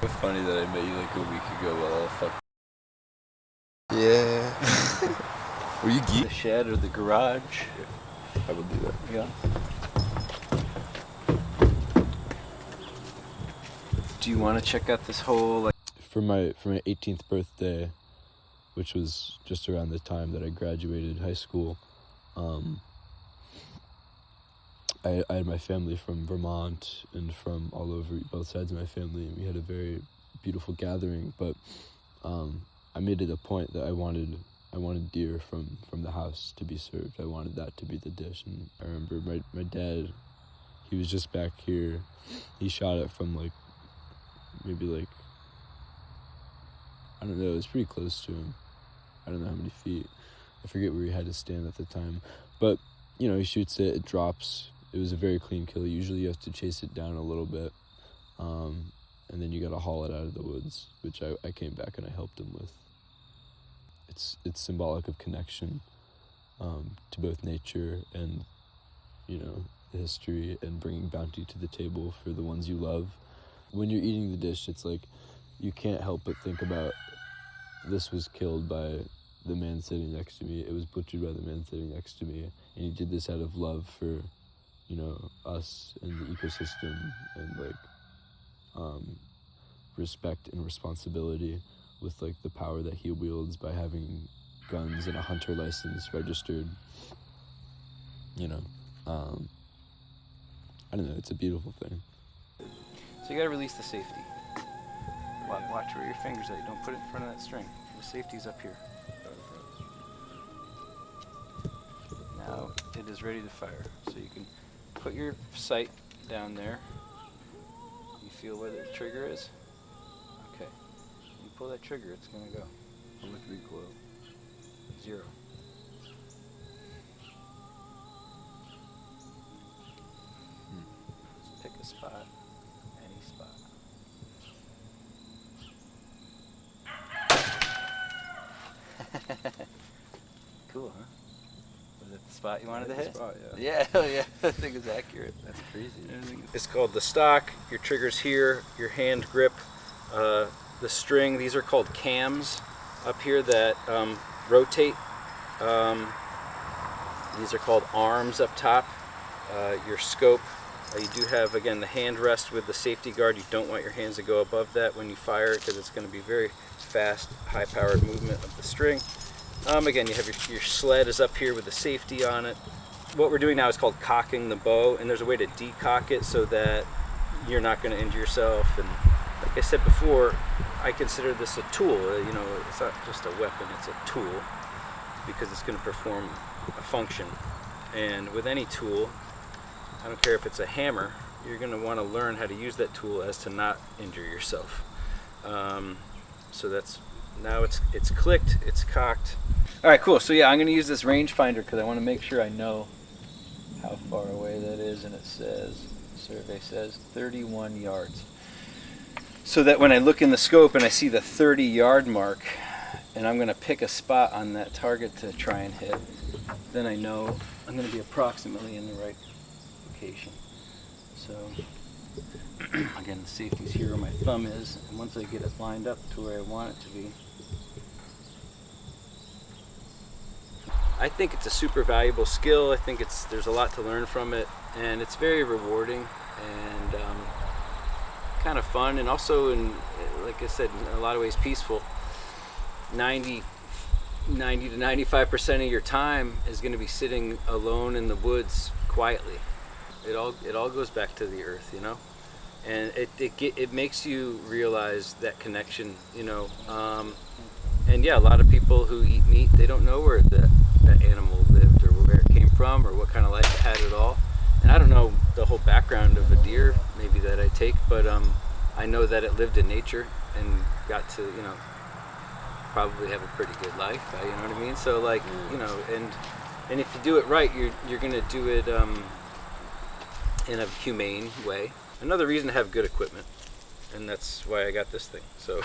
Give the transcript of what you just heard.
It's funny that I met you like a week ago while all fuck. Yeah. Were you geek? The shed or the garage. I will do that. Yeah. Do you want to check out this whole like? For my 18th birthday, which was just around the time that I graduated high school, I had my family from Vermont and from all over both sides of my family, and we had a very beautiful gathering. But I made it a point that I wanted deer from the house to be served. I wanted that to be the dish. And I remember my dad, he was just back here. He shot it from maybe I don't know, it was pretty close to him. I don't know how many feet. I forget where he had to stand at the time. But, he shoots it, it drops. It was a very clean kill. Usually you have to chase it down a little bit. And then you gotta haul it out of the woods, which I came back and I helped him with. It's symbolic of connection to both nature and, the history, and bringing bounty to the table for the ones you love. When you're eating the dish, it's like you can't help but think about, this was killed by the man sitting next to me. It was butchered by the man sitting next to me. And he did this out of love for, us and the ecosystem, and respect and responsibility with the power that he wields by having guns and a hunter license registered. I don't know, it's a beautiful thing. So you gotta release the safety. Watch where your fingers are. Don't put it in front of that string. The safety's up here. Now it is ready to fire. So you can put your sight down there. You feel where the trigger is? Okay. You pull that trigger, it's gonna go. How much recoil? 0. Just pick a spot, any spot. Cool, huh? Was it the spot you wanted to hit? Spot, Yeah, hell yeah. That thing is accurate. That's crazy. It's called the stock. Your trigger's here. Your hand grip. The string. These are called cams up here that rotate. These are called arms up top. Your scope. You do have, again, the hand rest with the safety guard. You don't want your hands to go above that when you fire, because it's going to be very fast, high-powered movement of the string. Again, you have your sled is up here with the safety on it. What we're doing now is called cocking the bow, and there's a way to decock it so that you're not going to injure yourself. And like I said before, I consider this a tool. It's not just a weapon, it's a tool, because it's going to perform a function. And with any tool, I don't care if it's a hammer, you're going to want to learn how to use that tool as to not injure yourself. So that's, now it's clicked, it's cocked. All right, cool. So yeah, I'm going to use this rangefinder because I want to make sure I know how far away that is, and it says, the survey says 31 yards. So that when I look in the scope and I see the 30-yard mark, and I'm going to pick a spot on that target to try and hit, then I know I'm going to be approximately in the right location. So again, the safety's here where my thumb is, and once I get it lined up to where I want it to be, I think it's a super valuable skill. I think there's a lot to learn from it, and it's very rewarding and kind of fun, and also, like I said, in a lot of ways peaceful. 90 to 95% of your time is going to be sitting alone in the woods quietly. It all goes back to the earth, and it makes you realize that connection, and yeah, a lot of people who eat meat, they don't know where that animal lived or where it came from or what kind of life it had at all. And I don't know the whole background of a deer maybe that I take, but I know that it lived in nature and got to, probably have a pretty good life, you know what I mean? So and if you do it right, you're gonna do it in a humane way. Another reason to have good equipment, and that's why I got this thing. So